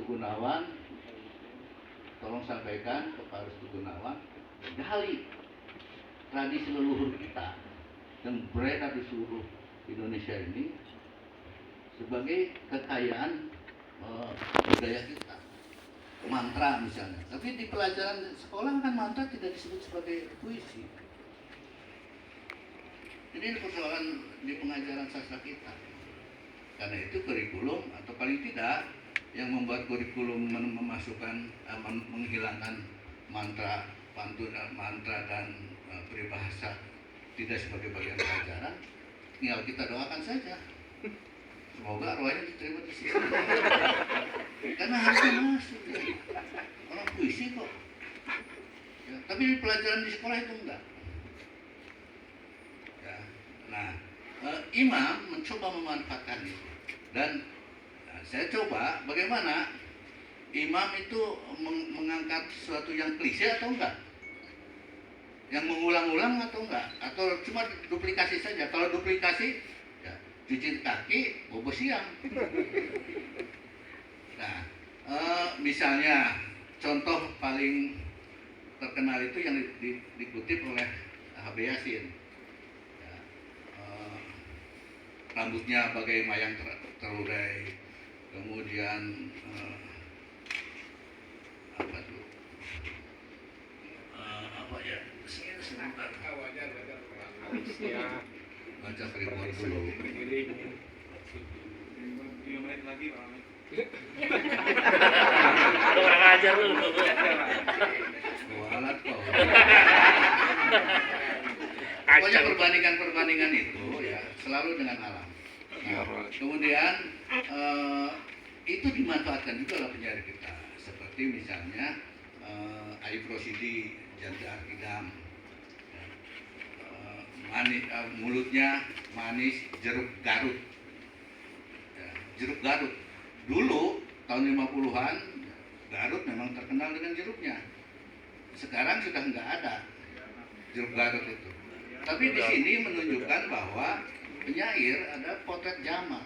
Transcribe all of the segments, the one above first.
Restu Gunawan, tolong sampaikan ke Pak Restu Gunawan, gali tradisi leluhur kita yang beredar di seluruh Indonesia ini sebagai kekayaan budaya kita. Mantra misalnya, tapi di pelajaran sekolah kan mantra tidak disebut sebagai puisi. Ini persoalan di pengajaran sastra kita. Karena itu kurikulum atau paling tidak yang membuat kurikulum memasukkan menghilangkan mantra, pantun, mantra dan peribahasa tidak sebagai bagian pelajaran, tinggal kita doakan saja. Semoga arwahnya diterima di sini. Karena harusnya masuk ya. Orang puisi kok. Ya, tapi di pelajaran di sekolah itu enggak. Ya. Nah, imam mencoba memanfaatkan itu. Dan saya coba bagaimana imam itu mengangkat sesuatu yang klise atau enggak? Yang mengulang-ulang atau enggak? Atau cuma duplikasi saja? Kalau duplikasi, ya, cuci kaki, bobo siang. Nah, misalnya contoh paling terkenal itu yang dikutip oleh HB Yasin. Ya, rambutnya bagai mayang terurai, kemudian apa tuh? Apa ya? Sebentar. Baca pribon dulu. 5 menit lagi Pak. Kurang ajar lu. Walat kok. Pokoknya perbandingan itu ya selalu dengan alam. Nah, kemudian itu dimanfaatkan juga oleh penyair kita. Seperti misalnya Aib Rosidi, Janda Arkidam. Manis, mulutnya manis, jeruk Garut. Ya, jeruk Garut. Dulu tahun 50-an Garut memang terkenal dengan jeruknya. Sekarang sudah nggak ada jeruk Garut itu. Tapi di sini menunjukkan bahwa penyair ada potret zaman.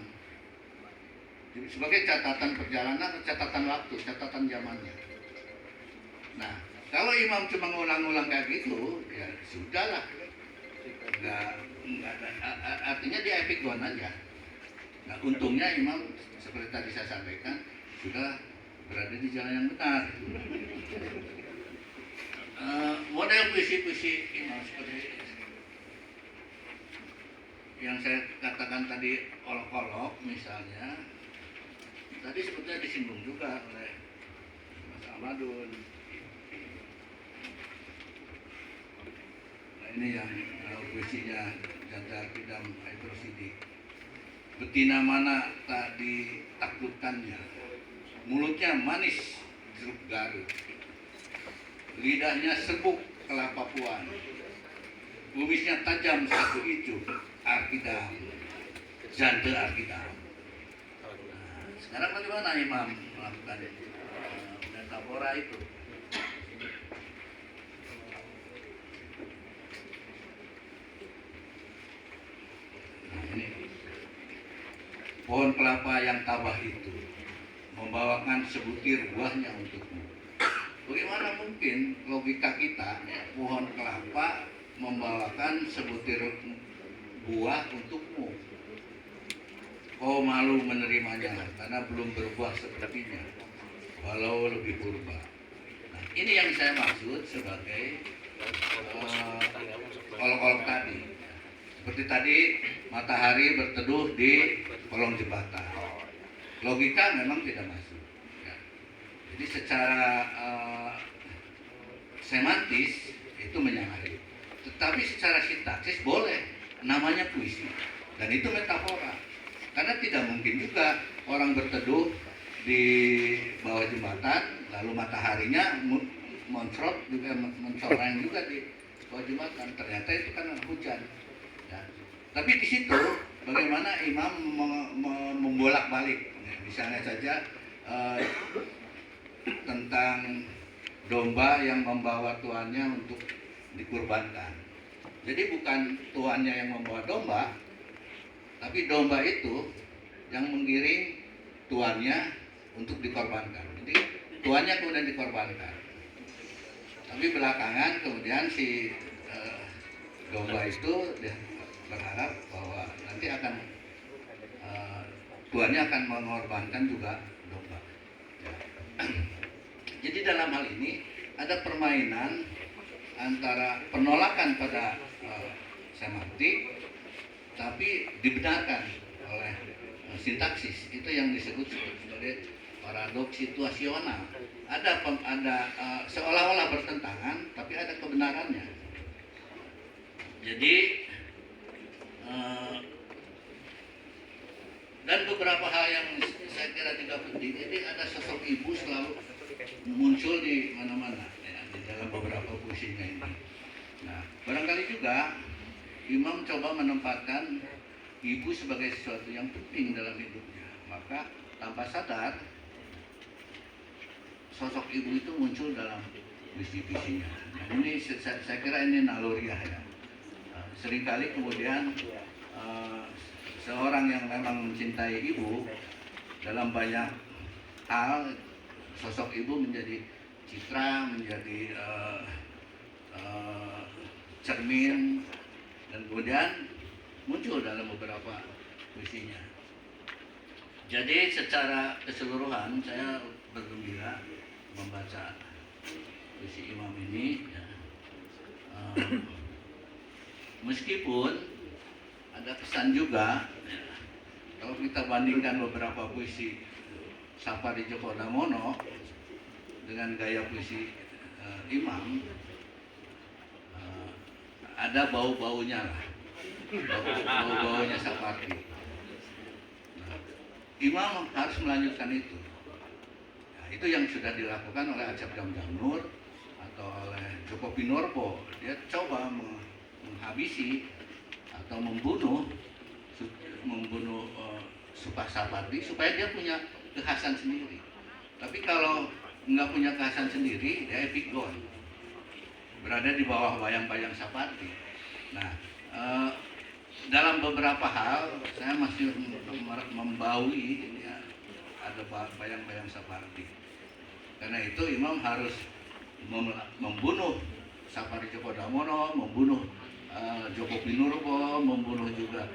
Jadi sebagai catatan perjalanan, catatan waktu, catatan zamannya. Nah, kalau imam cuma ngulang-ngulang kayak gitu, ya sudahlah. Enggak ada, artinya dia epic one aja. Nah, untungnya imam seperti tadi saya sampaikan sudah berada di jalan yang benar. Model puisi-puisi imam seperti yang saya katakan tadi, olok-olok misalnya, tadi sebetulnya disinggung juga oleh Mas Ahmadun. Nah, ini yang puisinya Janda Arkidam Aib Rosidi. Betina mana tak ditaklukkannya, mulutnya manis jeruk Garut, lidahnya serbuk kelapa puan, kumisnya tajam satu ijuk Arkidam, Janda Arkidam. Nah, sekarang bagaimana imam melakukan metafora itu? Pohon kelapa yang tabah itu membawakan sebutir buahnya untukmu. Bagaimana mungkin logika kita, pohon kelapa membawakan sebutir buah untukmu? Kau malu menerimanya karena belum berbuah sepertinya, walau lebih purba. Nah, ini yang saya maksud sebagai olok-olok tadi. Seperti tadi matahari berteduh di kolong jembatan. Logika memang tidak masuk. Ya. Jadi secara semantis itu menyalahi. Tetapi secara sintaksis boleh, namanya puisi. Dan itu metafora. Karena tidak mungkin juga orang berteduh di bawah jembatan, lalu mataharinya mencoreng juga di bawah jembatan. Ternyata itu kan hujan. Ya. Tapi di situ bagaimana imam membolak-balik, misalnya saja tentang domba yang membawa tuannya untuk dikurbankan. Jadi bukan tuannya yang membawa domba, tapi domba itu yang menggiring tuannya untuk dikorbankan. Jadi tuannya kemudian dikorbankan. Tapi belakangan kemudian si domba itu dia berharap bahwa nanti akan tuannya akan mengorbankan juga domba. Ya. Jadi dalam hal ini ada permainan antara penolakan pada semantik, tapi dibenarkan oleh sintaksis. Itu yang disebut sebagai paradoks situasional. Ada seolah-olah bertentangan, tapi ada kebenarannya. Jadi dan beberapa hal yang saya kira juga penting. Jadi ada sosok ibu selalu muncul di mana-mana, ya, di dalam beberapa puisinya ini. Nah, barangkali juga Imam coba menempatkan ibu sebagai sesuatu yang penting dalam hidupnya. Maka tanpa sadar sosok ibu itu muncul dalam puisi-puisinya. Nah, ini saya kira ini naluriah ya. Seringkali kemudian seorang yang memang mencintai ibu dalam banyak hal, sosok ibu menjadi citra, menjadi cermin, dan kemudian muncul dalam beberapa puisinya. Jadi secara keseluruhan saya bergembira membaca puisi Imam ini ya. Meskipun ada kesan juga ya, kalau kita bandingkan beberapa puisi Sapari Djoko Damono dengan gaya puisi Imam, ada bau-baunya lah, bau-baunya Sapari. Nah, Imam harus melanjutkan itu. Nah, itu yang sudah dilakukan oleh Acep Damdamnur atau oleh Djoko Pinurbo. Dia coba menghabisi atau membunuh Sapari supaya dia punya kekhasan sendiri. Tapi kalau nggak punya kekhasan sendiri, dia epigon, berada di bawah bayang-bayang Sapari. Nah, dalam beberapa hal saya masih membaui ya, ada bayang-bayang Sapari. Karena itu Imam harus membunuh Sapari Djoko Damono, membunuh Djoko Pinurbo, membunuh juga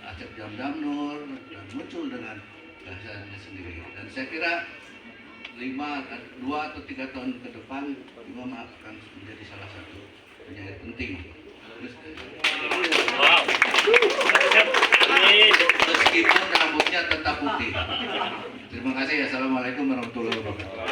Acep Damdamnur, dan muncul dengan bahasanya sendiri. Dan saya kira 2 atau 3 tahun ke depan Imam akan menjadi salah satu penyair penting. Wow. Meskipun rambutnya tetap putih. Terima kasih. Assalamualaikum warahmatullahi wabarakatuh.